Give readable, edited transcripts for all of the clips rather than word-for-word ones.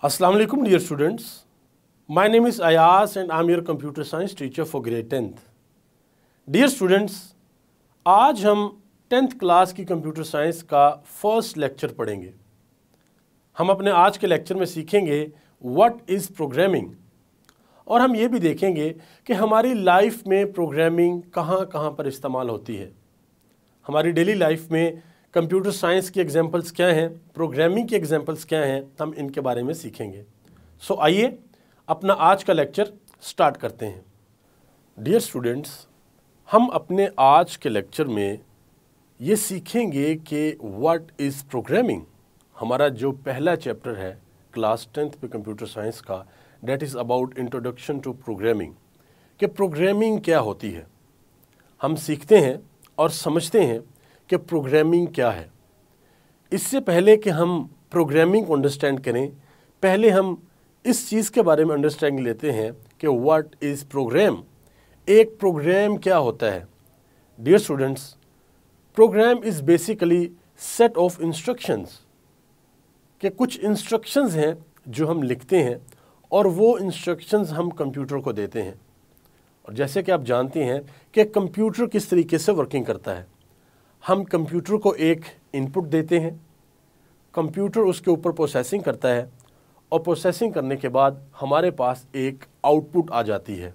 Assalamu alaikum dear students. My name is Ayaz and I am your computer science teacher for grade 10th. Dear students, आज हम 10th class की computer science का first lecture पढ़ेंगे। हम अपने आज के लेक्चर में सीखेंगे व्हाट इज़ प्रोग्रामिंग और हम ये भी देखेंगे कि हमारी लाइफ में प्रोग्रामिंग कहाँ कहाँ पर इस्तेमाल होती है। हमारी डेली लाइफ में कंप्यूटर साइंस की एग्जांपल्स क्या हैं, प्रोग्रामिंग की एग्जांपल्स क्या हैं, हम इनके बारे में सीखेंगे। सो आइए अपना आज का लेक्चर स्टार्ट करते हैं। डियर स्टूडेंट्स, हम अपने आज के लेक्चर में ये सीखेंगे कि व्हाट इज़ प्रोग्रामिंग। हमारा जो पहला चैप्टर है क्लास 10th पे कंप्यूटर साइंस का, that is about introduction to programming, कि प्रोग्रामिंग क्या होती है। हम सीखते हैं और समझते हैं कि प्रोग्रामिंग क्या है। इससे पहले कि हम प्रोग्रामिंग को अंडरस्टैंड करें, पहले हम इस चीज़ के बारे में अंडरस्टैंडिंग लेते हैं कि व्हाट इज़ प्रोग्राम। एक प्रोग्राम क्या होता है। Dear students, program is basically set of instructions, कि कुछ इंस्ट्रक्शंस हैं जो हम लिखते हैं और वो इंस्ट्रक्शंस हम कंप्यूटर को देते हैं। और जैसे कि आप जानते हैं कि कंप्यूटर किस तरीके से वर्किंग करता है। हम कंप्यूटर को एक इनपुट देते हैं, कंप्यूटर उसके ऊपर प्रोसेसिंग करता है और प्रोसेसिंग करने के बाद हमारे पास एक आउटपुट आ जाती है।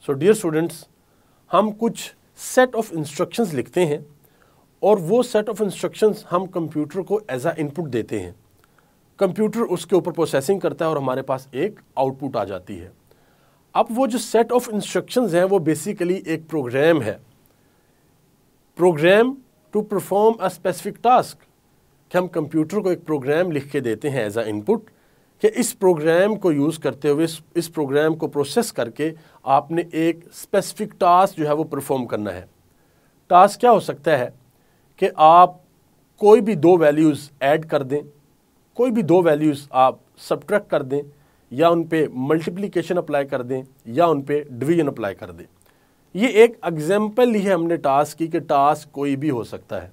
सो डियर स्टूडेंट्स, हम कुछ सेट ऑफ इंस्ट्रक्शंस लिखते हैं और वो सेट ऑफ इंस्ट्रक्शंस हम कंप्यूटर को एज अ इनपुट देते हैं। कंप्यूटर उसके ऊपर प्रोसेसिंग करता है और हमारे पास एक आउटपुट आ जाती है। अब वो जो सेट ऑफ इंस्ट्रक्शंस हैं वो बेसिकली एक प्रोग्राम है। Program to perform a specific task, कि हम कंप्यूटर को एक प्रोग्राम लिख के देते हैं एज अ इनपुट, कि इस प्रोग्राम को यूज़ करते हुए इस प्रोग्राम को प्रोसेस करके आपने एक स्पेसिफिक टास्क जो है वो परफॉर्म करना है। टास्क क्या हो सकता है कि आप कोई भी दो वैल्यूज़ ऐड कर दें, कोई भी दो वैल्यूज़ आप सब्ट्रैक्ट कर दें, या उन पे मल्टीप्लिकेशन अप्लाई कर दें, या उन पे डिवीजन अप्लाई कर दें। ये एक एग्जाम्पल ही है हमने टास्क की, कि टास्क कोई भी हो सकता है।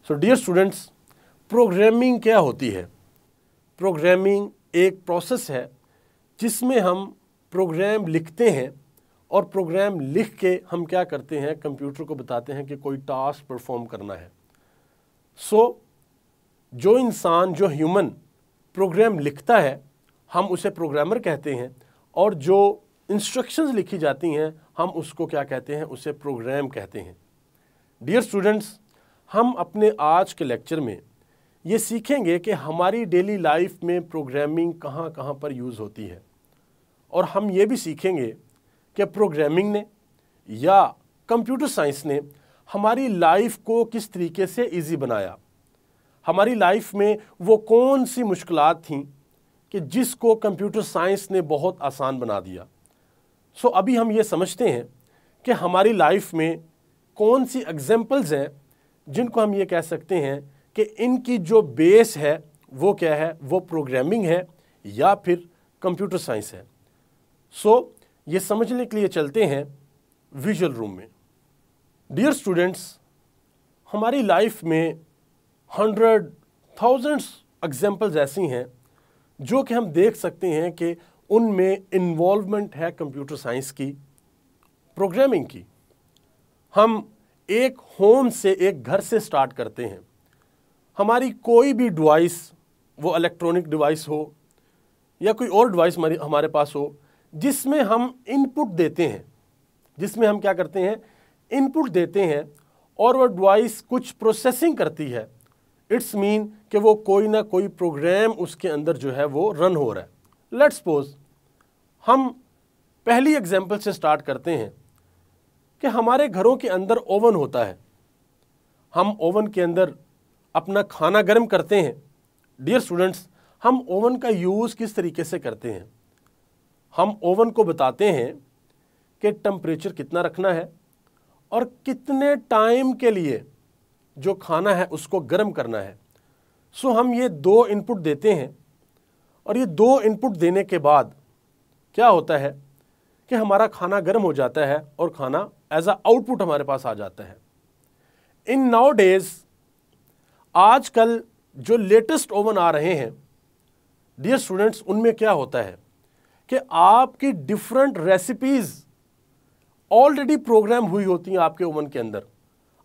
सो डियर स्टूडेंट्स, प्रोग्रामिंग क्या होती है। प्रोग्रामिंग एक प्रोसेस है जिसमें हम प्रोग्राम लिखते हैं और प्रोग्राम लिख के हम क्या करते हैं, कंप्यूटर को बताते हैं कि कोई टास्क परफॉर्म करना है। सो जो इंसान, जो ह्यूमन प्रोग्राम लिखता है हम उसे प्रोग्रामर कहते हैं, और जो इंस्ट्रक्शंस लिखी जाती हैं हम उसको क्या कहते हैं, उसे प्रोग्राम कहते हैं। डियर स्टूडेंट्स, हम अपने आज के लेक्चर में ये सीखेंगे कि हमारी डेली लाइफ में प्रोग्रामिंग कहाँ कहाँ पर यूज़ होती है, और हम ये भी सीखेंगे कि प्रोग्रामिंग ने या कंप्यूटर साइंस ने हमारी लाइफ को किस तरीके से ईजी बनाया। हमारी लाइफ में वो कौन सी मुश्किलात थीं कि जिसको कंप्यूटर साइंस ने बहुत आसान बना दिया। सो अभी हम ये समझते हैं कि हमारी लाइफ में कौन सी एग्जाम्पल्स हैं जिनको हम ये कह सकते हैं कि इनकी जो बेस है वो क्या है, वो प्रोग्रामिंग है या फिर कंप्यूटर साइंस है। सो ये समझने के लिए चलते हैं विजुअल रूम में। डियर स्टूडेंट्स, हमारी लाइफ में 100,000 एग्जाम्पल्स ऐसी हैं जो कि हम देख सकते हैं कि उनमें इन्वॉल्वमेंट है कंप्यूटर साइंस की, प्रोग्रामिंग की। हम एक होम से, एक घर से स्टार्ट करते हैं। हमारी कोई भी डिवाइस, वो इलेक्ट्रॉनिक डिवाइस हो या कोई और डिवाइस हमारे पास हो, जिसमें हम इनपुट देते हैं, जिसमें हम क्या करते हैं, इनपुट देते हैं और वो डिवाइस कुछ प्रोसेसिंग करती है। इट्स मीन कि वो कोई ना कोई प्रोग्राम उसके अंदर जो है वो रन हो रहा है। लेट्स सपोज हम पहली एग्जांपल से स्टार्ट करते हैं कि हमारे घरों के अंदर ओवन होता है। हम ओवन के अंदर अपना खाना गर्म करते हैं। डियर स्टूडेंट्स, हम ओवन का यूज़ किस तरीके से करते हैं। हम ओवन को बताते हैं कि टेम्परेचर कितना रखना है और कितने टाइम के लिए जो खाना है उसको गर्म करना है। सो हम ये दो इनपुट देते हैं और ये दो इनपुट देने के बाद क्या होता है कि हमारा खाना गर्म हो जाता है और खाना एज अ आउटपुट हमारे पास आ जाता है। इन नाउ डेज, आजकल जो लेटेस्ट ओवन आ रहे हैं डियर स्टूडेंट्स, उनमें क्या होता है कि आपकी डिफरेंट रेसिपीज ऑलरेडी प्रोग्राम हुई होती हैं आपके ओवन के अंदर।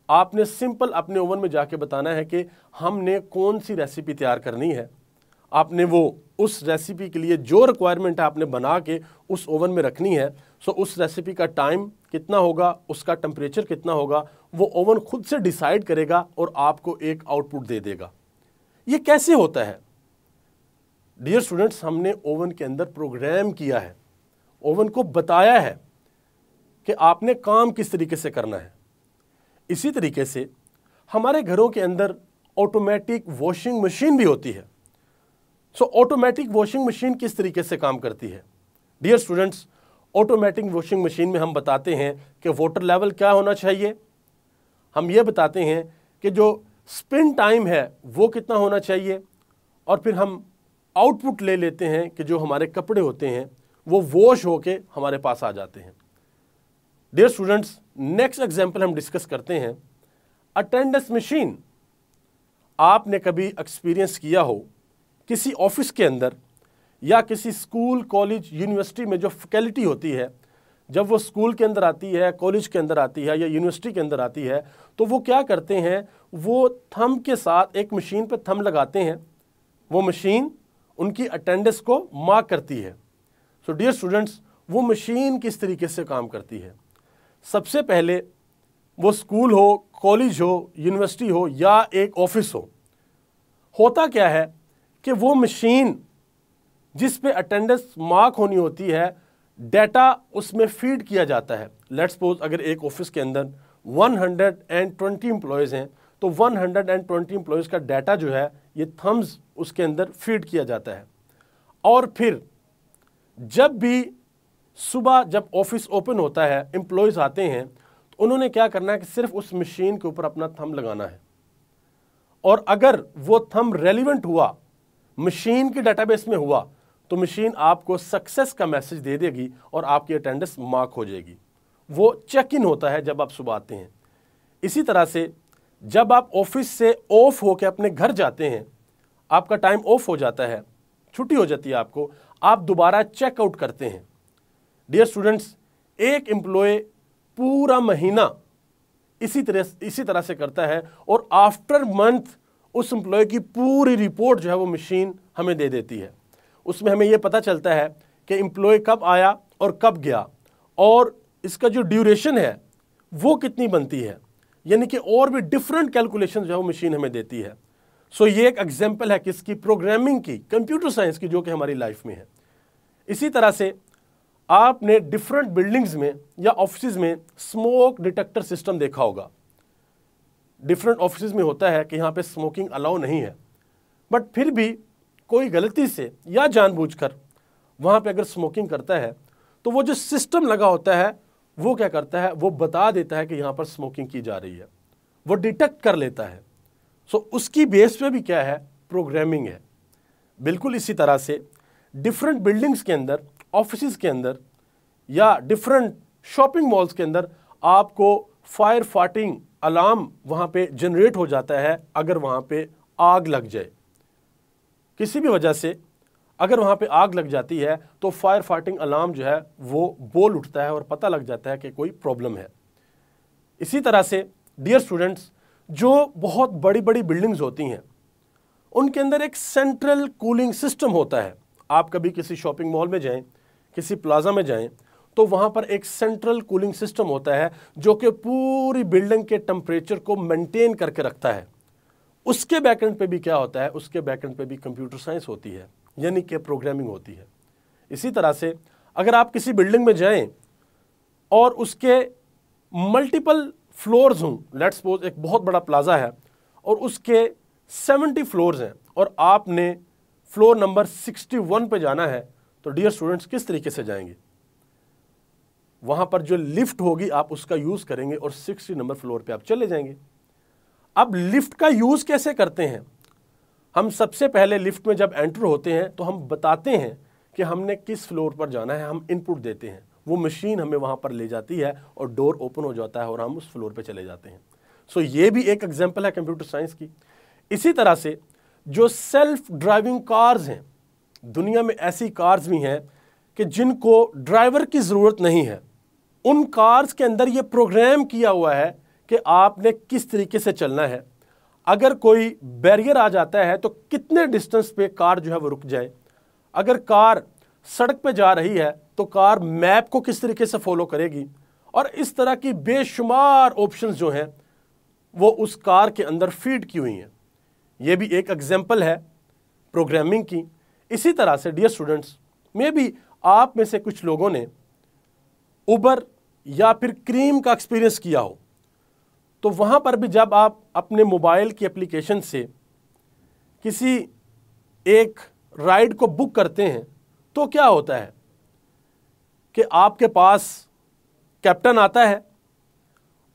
आपने सिंपल अपने ओवन में जाके बताना है कि हमने कौन सी रेसिपी तैयार करनी है। आपने वो उस रेसिपी के लिए जो रिक्वायरमेंट है आपने बना के उस ओवन में रखनी है। सो उस रेसिपी का टाइम कितना होगा, उसका टेम्परेचर कितना होगा, वो ओवन खुद से डिसाइड करेगा और आपको एक आउटपुट दे देगा। ये कैसे होता है डियर स्टूडेंट्स? हमने ओवन के अंदर प्रोग्राम किया है, ओवन को बताया है कि आपने काम किस तरीके से करना है। इसी तरीके से हमारे घरों के अंदर ऑटोमेटिक वॉशिंग मशीन भी होती है। सो ऑटोमेटिक वॉशिंग मशीन किस तरीके से काम करती है? Dear students, automatic washing machine में हम बताते हैं कि वाटर लेवल क्या होना चाहिए, हम ये बताते हैं कि जो स्पिन टाइम है वो कितना होना चाहिए, और फिर हम आउटपुट ले लेते हैं कि जो हमारे कपड़े होते हैं वो वॉश होके हमारे पास आ जाते हैं। डियर स्टूडेंट्स, नेक्स्ट एग्जाम्पल हम डिस्कस करते हैं अटेंडेंस मशीन। आपने कभी एक्सपीरियंस किया हो किसी ऑफिस के अंदर या किसी स्कूल, कॉलेज, यूनिवर्सिटी में जो फैकल्टी होती है, जब वो स्कूल के अंदर आती है, कॉलेज के अंदर आती है या यूनिवर्सिटी के अंदर आती है, तो वो क्या करते हैं, वो थंब के साथ एक मशीन पर थंब लगाते हैं। वो मशीन उनकी अटेंडेंस को मार्क करती है। सो डियर स्टूडेंट्स, वो मशीन किस तरीके से काम करती है? सबसे पहले वो स्कूल हो, कॉलेज हो, यूनिवर्सिटी हो या एक ऑफिस हो, होता क्या है कि वो मशीन जिस पे अटेंडेंस मार्क होनी होती है, डाटा उसमें फीड किया जाता है। लेट्स सपोज अगर एक ऑफिस के अंदर 120 एम्प्लॉयज़ हैं, तो 120 एम्प्लॉयज़ का डाटा जो है ये थम्स उसके अंदर फीड किया जाता है। और फिर जब भी सुबह जब ऑफिस ओपन होता है, एम्प्लॉयज़ आते हैं, तो उन्होंने क्या करना है कि सिर्फ उस मशीन के ऊपर अपना थंब लगाना है, और अगर वो थंब रेलिवेंट हुआ, मशीन के डेटाबेस में हुआ, तो मशीन आपको सक्सेस का मैसेज दे देगी और आपकी अटेंडेंस मार्क हो जाएगी। वो चेक इन होता है जब आप सुबह आते हैं। इसी तरह से जब आप ऑफिस से ऑफ होकर अपने घर जाते हैं, आपका टाइम ऑफ हो जाता है, छुट्टी हो जाती है आपको, आप दोबारा चेकआउट करते हैं। डियर स्टूडेंट्स, एक एम्प्लॉय पूरा महीना इसी तरह से करता है, और आफ्टर मंथ उस एम्प्लॉय की पूरी रिपोर्ट जो है वो मशीन हमें दे देती है। उसमें हमें यह पता चलता है कि एम्प्लॉय कब आया और कब गया, और इसका जो ड्यूरेशन है वो कितनी बनती है, यानी कि और भी डिफरेंट कैलकुलेशन जो है वो मशीन हमें देती है। सो ये एक एग्जाम्पल है किसकी? प्रोग्रामिंग की, कंप्यूटर साइंस की, जो कि हमारी लाइफ में है। इसी तरह से आपने डिफरेंट बिल्डिंग्स में या ऑफिस में स्मोक डिटेक्टर सिस्टम देखा होगा। डिफरेंट ऑफिस में होता है कि यहाँ पे स्मोकिंग अलाउ नहीं है, बट फिर भी कोई गलती से या जानबूझकर वहाँ पे अगर स्मोकिंग करता है, तो वो जो सिस्टम लगा होता है वो क्या करता है, वो बता देता है कि यहाँ पर स्मोकिंग की जा रही है, वो डिटेक्ट कर लेता है। सो उसकी बेस पे भी क्या है? प्रोग्रामिंग है। बिल्कुल इसी तरह से डिफरेंट बिल्डिंग्स के अंदर, ऑफिस के अंदर या डिफरेंट शॉपिंग मॉल्स के अंदर आपको फायर फाइटिंग अलार्म वहाँ पे जनरेट हो जाता है। अगर वहाँ पे आग लग जाए, किसी भी वजह से अगर वहाँ पे आग लग जाती है, तो फायर फाइटिंग अलार्म जो है वो बोल उठता है और पता लग जाता है कि कोई प्रॉब्लम है। इसी तरह से डियर स्टूडेंट्स, जो बहुत बड़ी बड़ी बिल्डिंग्स होती हैं उनके अंदर एक सेंट्रल कूलिंग सिस्टम होता है। आप कभी किसी शॉपिंग मॉल में जाएं, किसी प्लाजा में जाएं, तो वहाँ पर एक सेंट्रल कूलिंग सिस्टम होता है जो कि पूरी बिल्डिंग के टेम्परेचर को मेंटेन करके रखता है। उसके बैकएंड पे भी क्या होता है? उसके बैकएंड पे भी कंप्यूटर साइंस होती है, यानी कि प्रोग्रामिंग होती है। इसी तरह से अगर आप किसी बिल्डिंग में जाएं और उसके मल्टीपल फ्लोर्स हों, लेट्स सपोज एक बहुत बड़ा प्लाजा है और उसके 70 फ्लोर्स हैं और आपने फ्लोर नंबर 61 पे जाना है, तो डियर स्टूडेंट्स किस तरीके से जाएंगे? वहां पर जो लिफ्ट होगी आप उसका यूज करेंगे और 60 नंबर फ्लोर पे आप चले जाएंगे। अब लिफ्ट का यूज कैसे करते हैं? हम सबसे पहले लिफ्ट में जब एंटर होते हैं तो हम बताते हैं कि हमने किस फ्लोर पर जाना है, हम इनपुट देते हैं, वो मशीन हमें वहां पर ले जाती है और डोर ओपन हो जाता है और हम उस फ्लोर पे चले जाते हैं। सो ये भी एक एग्जांपल है कंप्यूटर साइंस की। इसी तरह से जो सेल्फ ड्राइविंग कार्स हैं, दुनिया में ऐसी कार्स भी हैं कि जिनको ड्राइवर की ज़रूरत नहीं है। उन कार्स के अंदर ये प्रोग्राम किया हुआ है कि आपने किस तरीके से चलना है। अगर कोई बैरियर आ जाता है तो कितने डिस्टेंस पे कार जो है वो रुक जाए। अगर कार सड़क पे जा रही है तो कार मैप को किस तरीके से फॉलो करेगी। और इस तरह की बेशुमार ऑप्शंस जो हैं वो उस कार के अंदर फीड की हुई हैं। ये भी एक एग्जाम्पल है प्रोग्रामिंग की। इसी तरह से डियर स्टूडेंट्स, मे बी आप में से कुछ लोगों ने उबर या फिर क्रीम का एक्सपीरियंस किया हो, तो वहाँ पर भी जब आप अपने मोबाइल की एप्लीकेशन से किसी एक राइड को बुक करते हैं तो क्या होता है कि आपके पास कैप्टन आता है,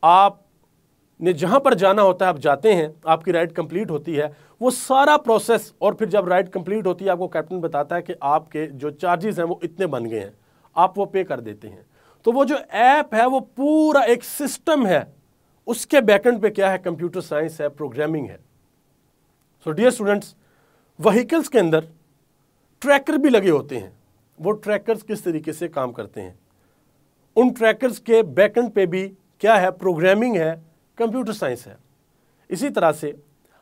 आपने जहाँ पर जाना होता है आप जाते हैं, आपकी राइड कंप्लीट होती है, वो सारा प्रोसेस, और फिर जब राइड कंप्लीट होती है आपको कैप्टन बताता है कि आपके जो चार्जेस हैं वो इतने बन गए हैं, आप वो पे कर देते हैं। तो वो जो ऐप है वो पूरा एक सिस्टम है, उसके बैकएंड पे क्या है, कंप्यूटर साइंस है, प्रोग्रामिंग है। सो डियर स्टूडेंट्स, व्हीकल्स के अंदर ट्रैकर भी लगे होते हैं। वो ट्रैकर्स किस तरीके से काम करते हैं, उन ट्रैकर्स के बैकएंड पे भी क्या है, प्रोग्रामिंग है, कंप्यूटर साइंस है। इसी तरह से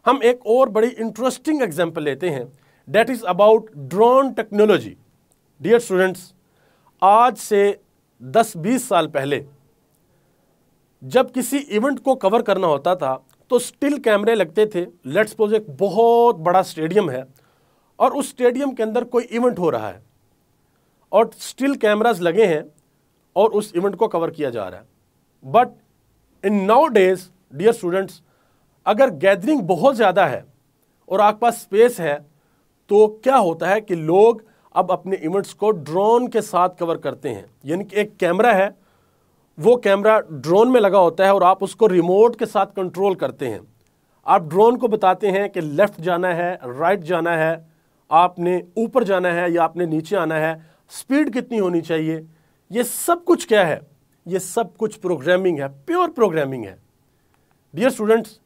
हम एक और बड़ी इंटरेस्टिंग एग्जांपल लेते हैं, that is about drone technology. Dear students, आज से 10-20 साल पहले जब किसी इवेंट को कवर करना होता था तो स्टिल कैमरे लगते थे। लेट्स सपोज एक बहुत बड़ा स्टेडियम है और उस स्टेडियम के अंदर कोई इवेंट हो रहा है और स्टिल कैमरास लगे हैं और उस इवेंट को कवर किया जा रहा है। But in now days dear students, अगर गैदरिंग बहुत ज़्यादा है और आपके पास स्पेस है तो क्या होता है कि लोग अब अपने इवेंट्स को ड्रोन के साथ कवर करते हैं। यानी कि एक कैमरा है, वो कैमरा ड्रोन में लगा होता है और आप उसको रिमोट के साथ कंट्रोल करते हैं। आप ड्रोन को बताते हैं कि लेफ्ट जाना है, राइट जाना है, आपने ऊपर जाना है या आपने नीचे आना है, स्पीड कितनी होनी चाहिए। ये सब कुछ क्या है, ये सब कुछ प्रोग्रामिंग है, प्योर प्रोग्रामिंग है। डियर स्टूडेंट्स,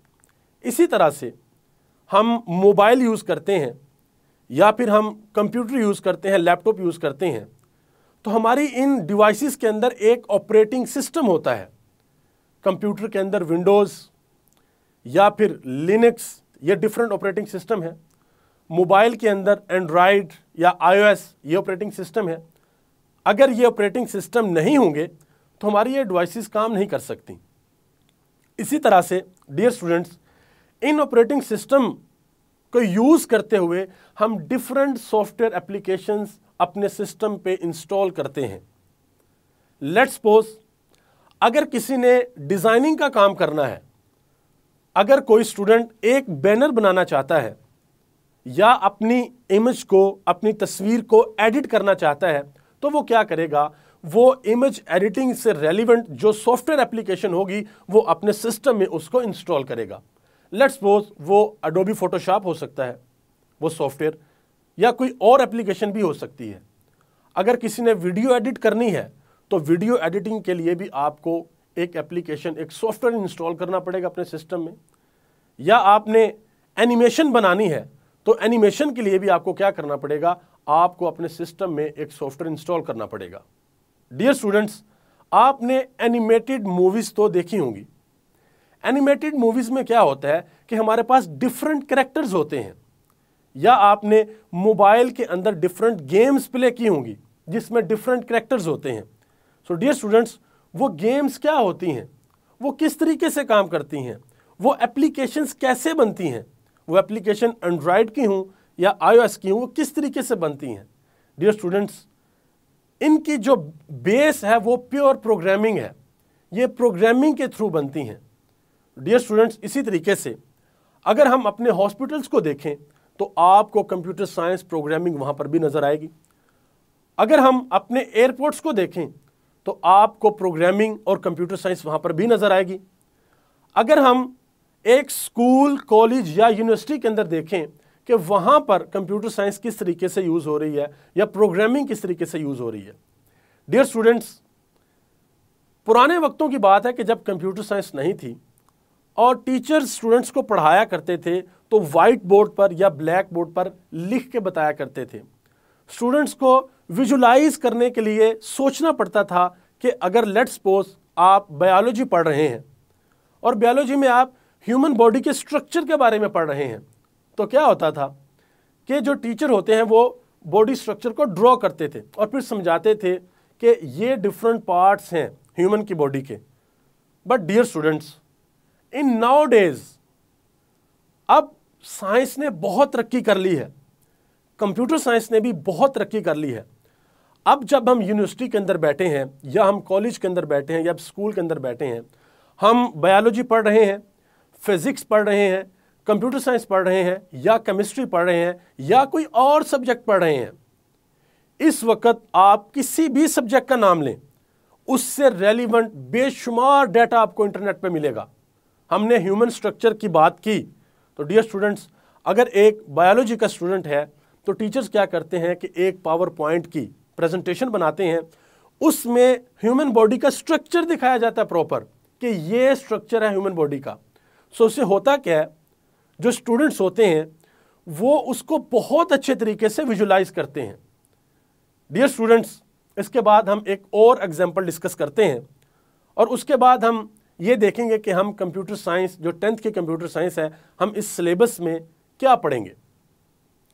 इसी तरह से हम मोबाइल यूज़ करते हैं या फिर हम कंप्यूटर यूज़ करते हैं, लैपटॉप यूज़ करते हैं, तो हमारी इन डिवाइसेस के अंदर एक ऑपरेटिंग सिस्टम होता है। कंप्यूटर के अंदर विंडोज़ या फिर लिनक्स, ये डिफरेंट ऑपरेटिंग सिस्टम है। मोबाइल के अंदर एंड्रॉयड या iOS, ये ऑपरेटिंग सिस्टम है। अगर ये ऑपरेटिंग सिस्टम नहीं होंगे तो हमारी ये डिवाइसेस काम नहीं कर सकती। इसी तरह से डियर स्टूडेंट्स, इन ऑपरेटिंग सिस्टम को यूज़ करते हुए हम डिफरेंट सॉफ्टवेयर एप्लीकेशंस अपने सिस्टम पे इंस्टॉल करते हैं। लेट्स सपोज अगर किसी ने डिज़ाइनिंग का काम करना है, अगर कोई स्टूडेंट एक बैनर बनाना चाहता है या अपनी इमेज को, अपनी तस्वीर को एडिट करना चाहता है, तो वो क्या करेगा, वो इमेज एडिटिंग से रेलिवेंट जो सॉफ्टवेयर एप्लीकेशन होगी वो अपने सिस्टम में उसको इंस्टॉल करेगा। लेट्स सपोज वो अडोबी फोटोशॉप हो सकता है वो सॉफ्टवेयर, या कोई और एप्लीकेशन भी हो सकती है। अगर किसी ने वीडियो एडिट करनी है तो वीडियो एडिटिंग के लिए भी आपको एक एप्लीकेशन, एक सॉफ्टवेयर इंस्टॉल करना पड़ेगा अपने सिस्टम में। या आपने एनिमेशन बनानी है तो एनिमेशन के लिए भी आपको क्या करना पड़ेगा, आपको अपने सिस्टम में एक सॉफ्टवेयर इंस्टॉल करना पड़ेगा। डियर स्टूडेंट्स, आपने एनिमेटेड मूवीज़ तो देखी होंगी। एनिमेटेड मूवीज़ में क्या होता है कि हमारे पास डिफरेंट कैरेक्टर्स होते हैं, या आपने मोबाइल के अंदर डिफरेंट गेम्स प्ले की होंगी जिसमें डिफरेंट कैरेक्टर्स होते हैं। सो डियर स्टूडेंट्स, वो गेम्स क्या होती हैं, वो किस तरीके से काम करती हैं, वो एप्लीकेशंस कैसे बनती हैं, वो एप्लीकेशन एंड्रॉयड की हों या iOS की हों, वो किस तरीके से बनती हैं। डियर स्टूडेंट्स, इनकी जो बेस है वो प्योर प्रोग्रामिंग है, ये प्रोग्रामिंग के थ्रू बनती हैं। डियर स्टूडेंट्स, इसी तरीके से अगर हम अपने हॉस्पिटल्स को देखें तो आपको कंप्यूटर साइंस प्रोग्रामिंग वहाँ पर भी नज़र आएगी। अगर हम अपने एयरपोर्ट्स को देखें तो आपको प्रोग्रामिंग और कंप्यूटर साइंस वहाँ पर भी नज़र आएगी। अगर हम एक स्कूल, कॉलेज या यूनिवर्सिटी के अंदर देखें कि वहाँ पर कंप्यूटर साइंस किस तरीके से यूज़ हो रही है या प्रोग्रामिंग किस तरीके से यूज़ हो रही है। डियर स्टूडेंट्स, पुराने वक्तों की बात है कि जब कंप्यूटर साइंस नहीं थी और टीचर्स स्टूडेंट्स को पढ़ाया करते थे तो वाइट बोर्ड पर या ब्लैक बोर्ड पर लिख के बताया करते थे। स्टूडेंट्स को विजुलाइज करने के लिए सोचना पड़ता था कि अगर लेट्स सपोज आप बायोलॉजी पढ़ रहे हैं और बायोलॉजी में आप ह्यूमन बॉडी के स्ट्रक्चर के बारे में पढ़ रहे हैं, तो क्या होता था कि जो टीचर होते हैं वो बॉडी स्ट्रक्चर को ड्रॉ करते थे और फिर समझाते थे कि ये डिफरेंट पार्ट्स हैं ह्यूमन की बॉडी के। But dear students, in now days अब साइंस ने बहुत तरक्की कर ली है, कंप्यूटर साइंस ने भी बहुत तरक्की कर ली है। अब जब हम यूनिवर्सिटी के अंदर बैठे हैं या हम कॉलेज के अंदर बैठे हैं या स्कूल के अंदर बैठे हैं, हम बायोलॉजी पढ़ रहे हैं, फिजिक्स पढ़ रहे हैं, कंप्यूटर साइंस पढ़ रहे हैं या केमिस्ट्री पढ़ रहे हैं या कोई और सब्जेक्ट पढ़ रहे हैं, इस वक्त आप किसी भी सब्जेक्ट का नाम लें, उससे रेलिवेंट बेशुमार डाटा आपको इंटरनेट पे मिलेगा। हमने ह्यूमन स्ट्रक्चर की बात की, तो डियर स्टूडेंट्स, अगर एक बायोलॉजी का स्टूडेंट है तो टीचर्स क्या करते हैं कि एक पावर पॉइंट की प्रेजेंटेशन बनाते हैं, उसमें ह्यूमन बॉडी का स्ट्रक्चर दिखाया जाता है प्रॉपर कि ये स्ट्रक्चर है ह्यूमन बॉडी का। सो उससे होता क्या है, जो स्टूडेंट्स होते हैं वो उसको बहुत अच्छे तरीके से विजुलाइज करते हैं। डियर स्टूडेंट्स, इसके बाद हम एक और एग्जांपल डिस्कस करते हैं और उसके बाद हम ये देखेंगे कि हम कंप्यूटर साइंस, जो 10th की कंप्यूटर साइंस है, हम इस सिलेबस में क्या पढ़ेंगे,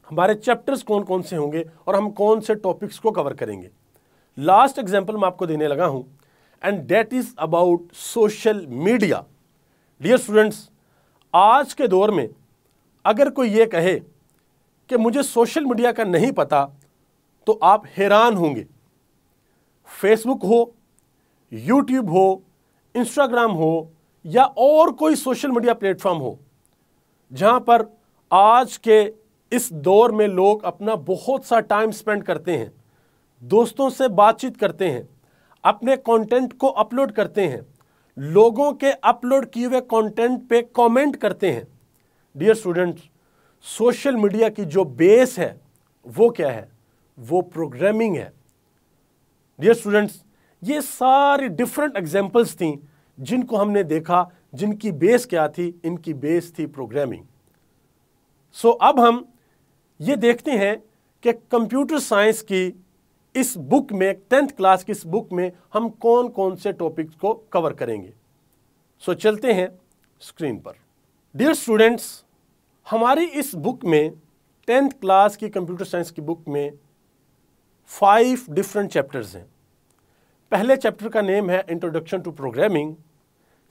हमारे चैप्टर्स कौन कौन से होंगे और हम कौन से टॉपिक्स को कवर करेंगे। लास्ट एग्जांपल मैं आपको देने लगा हूं and that is about social media. Dear students, आज के दौर में अगर कोई ये कहे कि मुझे सोशल मीडिया का नहीं पता, तो आप हैरान होंगे। फेसबुक हो, यूट्यूब हो, इंस्टाग्राम हो या और कोई सोशल मीडिया प्लेटफॉर्म हो, जहां पर आज के इस दौर में लोग अपना बहुत सा टाइम स्पेंड करते हैं, दोस्तों से बातचीत करते हैं, अपने कंटेंट को अपलोड करते हैं, लोगों के अपलोड किए हुए कंटेंट पे कमेंट करते हैं। डियर स्टूडेंट्स, सोशल मीडिया की जो बेस है वो क्या है, वो प्रोग्रामिंग है। डियर स्टूडेंट्स, ये सारी डिफरेंट एग्जांपल्स थी जिनको हमने देखा, जिनकी बेस क्या थी, इनकी बेस थी प्रोग्रामिंग। सो अब हम ये देखते हैं कि कंप्यूटर साइंस की इस बुक में, 10th क्लास की इस बुक में हम कौन कौन से टॉपिक्स को कवर करेंगे। सो चलते हैं स्क्रीन पर। डियर स्टूडेंट्स, हमारी इस बुक में, 10th क्लास की कंप्यूटर साइंस की बुक में 5 डिफरेंट चैप्टर्स हैं। पहले चैप्टर का नेम है introduction to programming,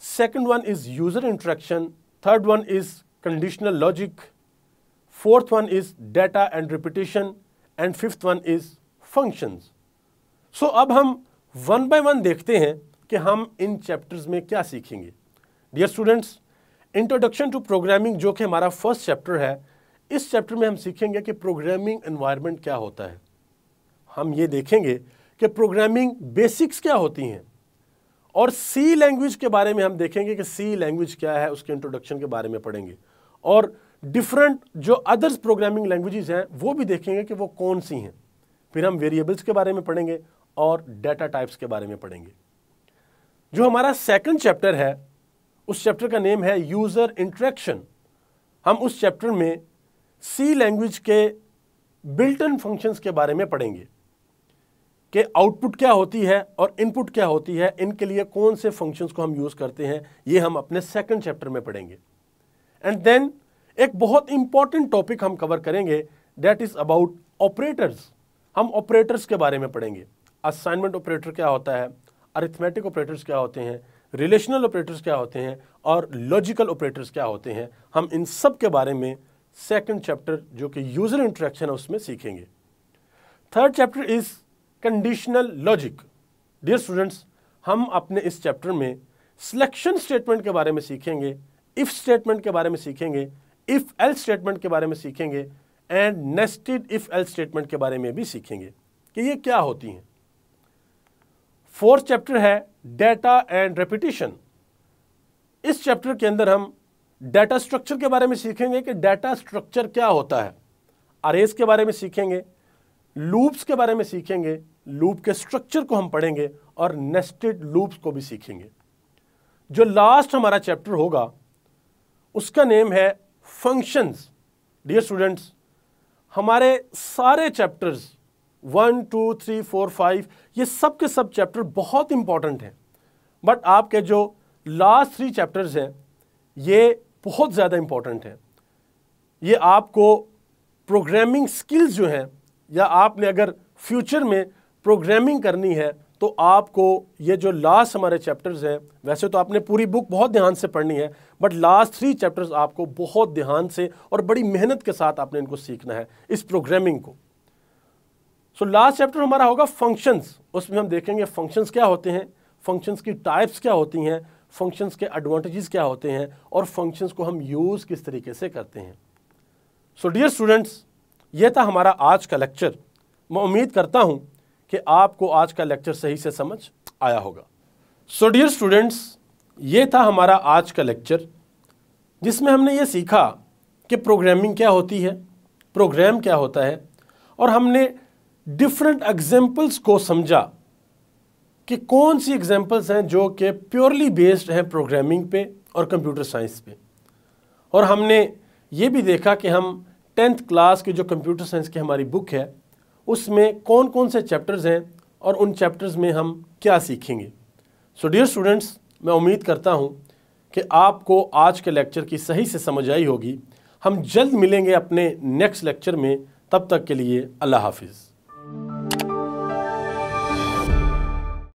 second one is user interaction, third one is conditional logic, fourth one is data and repetition and fifth one is functions. So अब हम one by one देखते हैं कि हम इन चैप्टर्स में क्या सीखेंगे। Dear students, introduction to programming जो कि हमारा फर्स्ट चैप्टर है, इस चैप्टर में हम सीखेंगे कि प्रोग्रामिंग एनवायरनमेंट क्या होता है। हम ये देखेंगे कि प्रोग्रामिंग बेसिक्स क्या होती हैं और सी लैंग्वेज के बारे में हम देखेंगे कि सी लैंग्वेज क्या है, उसके इंट्रोडक्शन के बारे में पढ़ेंगे और डिफरेंट जो अदर्स प्रोग्रामिंग लैंग्वेजेस हैं वो भी देखेंगे कि वो कौन सी हैं। फिर हम वेरिएबल्स के बारे में पढ़ेंगे और डेटा टाइप्स के बारे में पढ़ेंगे। जो हमारा सेकंड चैप्टर है, उस चैप्टर का नेम है यूजर इंटरेक्शन। हम उस चैप्टर में सी लैंग्वेज के बिल्ट इन फंक्शंस के बारे में पढ़ेंगे कि आउटपुट क्या होती है और इनपुट क्या होती है, इनके लिए कौन से फंक्शंस को हम यूज करते हैं, ये हम अपने सेकंड चैप्टर में पढ़ेंगे। एंड देन एक बहुत इंपॉर्टेंट टॉपिक हम कवर करेंगे, दैट इज अबाउट ऑपरेटर्स। हम ऑपरेटर्स के बारे में पढ़ेंगे। असाइनमेंट ऑपरेटर क्या होता है, अरिथमेटिक ऑपरेटर्स क्या होते हैं, रिलेशनल ऑपरेटर्स क्या होते हैं और लॉजिकल ऑपरेटर्स क्या होते हैं। हम इन सब के बारे में सेकंड चैप्टर जो कि यूजर इंटरेक्शन है उसमें सीखेंगे। Third chapter is conditional logic. Dear students, हम अपने इस चैप्टर में सिलेक्शन स्टेटमेंट के बारे में सीखेंगे, इफ स्टेटमेंट के बारे में सीखेंगे, इफ एल्स स्टेटमेंट के बारे में सीखेंगे and nested if else statement के बारे में भी सीखेंगे कि ये क्या होती हैं। फोर्थ चैप्टर है डेटा एंड रेपिटेशन। इस चैप्टर के अंदर हम डेटा स्ट्रक्चर के बारे में सीखेंगे कि डेटा स्ट्रक्चर क्या होता है, अरेज के बारे में सीखेंगे, लूप्स के बारे में सीखेंगे, लूप के स्ट्रक्चर को हम पढ़ेंगे और नेस्टेड लूप्स को भी सीखेंगे। जो लास्ट हमारा चैप्टर होगा उसका नेम है फंक्शंस। डियर स्टूडेंट्स, हमारे सारे चैप्टर्स 1, 2, 3, 4, 5 ये सब के सब चैप्टर बहुत इंपॉर्टेंट हैं, बट आपके जो लास्ट 3 चैप्टर्स हैं ये बहुत ज़्यादा इंपॉर्टेंट हैं। ये आपको प्रोग्रामिंग स्किल्स जो हैं, या आपने अगर फ्यूचर में प्रोग्रामिंग करनी है तो आपको ये जो लास्ट हमारे चैप्टर्स हैं, वैसे तो आपने पूरी बुक बहुत ध्यान से पढ़नी है, बट लास्ट 3 चैप्टर्स आपको बहुत ध्यान से और बड़ी मेहनत के साथ आपने इनको सीखना है, इस प्रोग्रामिंग को। सो लास्ट चैप्टर हमारा होगा फंक्शंस। उसमें हम देखेंगे फंक्शंस क्या होते हैं, फंक्शंस की टाइप्स क्या होती हैं, फंक्शंस के एडवांटेजेस क्या होते हैं, और फंक्शंस को हम यूज़ किस तरीके से करते हैं। सो डियर स्टूडेंट्स, ये था हमारा आज का लेक्चर। मैं उम्मीद करता हूं कि आपको आज का लेक्चर सही से समझ आया होगा। सो डियर स्टूडेंट्स, ये था हमारा आज का लेक्चर, जिसमें हमने ये सीखा कि प्रोग्रामिंग क्या होती है, प्रोग्राम क्या होता है, और हमने डिफरेंट एग्जाम्पल्स को समझा कि कौन सी एग्जाम्पल्स हैं जो कि प्योरली बेस्ड हैं प्रोग्रामिंग पे और कंप्यूटर साइंस पे। और हमने ये भी देखा कि हम 10th क्लास की जो कंप्यूटर साइंस की हमारी बुक है उसमें कौन कौन से चैप्टर्स हैं और उन चैप्टर्स में हम क्या सीखेंगे। सो डियर स्टूडेंट्स, मैं उम्मीद करता हूँ कि आपको आज के लेक्चर की सही से समझ आई होगी। हम जल्द मिलेंगे अपने नेक्स्ट लेक्चर में, तब तक के लिए अल्लाह हाफिज़।